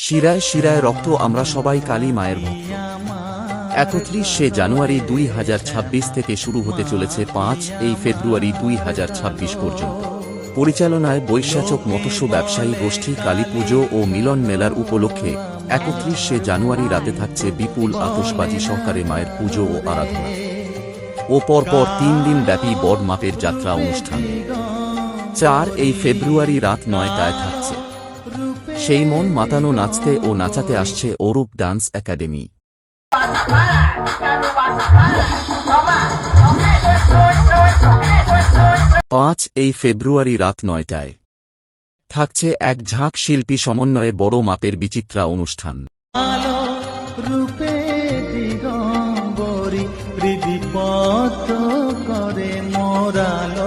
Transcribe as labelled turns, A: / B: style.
A: শিরায় শিরায় রক্ত, আমরা সবাই কালী মায়ের ভক্ত। 31শে জানুয়ারি 2026 থেকে শুরু হতে চলেছে 5 ফেব্রুয়ারি 2026 পর্যন্ত। পরিচালনায় বৈশাচক মৎস্য ব্যবসায়ী গোষ্ঠী কালী পুজো ও মিলন মেলার উপলক্ষে 31শে জানুয়ারি রাতে থাকছে বিপুল আতশবাজি সহকারে মায়ের পুজো ও আরাধনা ও পরপর 3 দিন ব্যাপী বড় মাপের যাত্রা অনুষ্ঠান। 4 ফেব্রুয়ারি রাত 9টায় থাকছে সেই মন মাতানো নাচতে ও নাচাতে আসছে অরূপ ডান্স একাডেমি। 5 ফেব্রুয়ারি রাত 9টায় থাকছে এক ঝাঁক শিল্পী সমন্বয়ে বড় মাপের বিচিত্রা অনুষ্ঠান।
B: রূপে দিগম্বরী হৃদিপত করে মোরালো।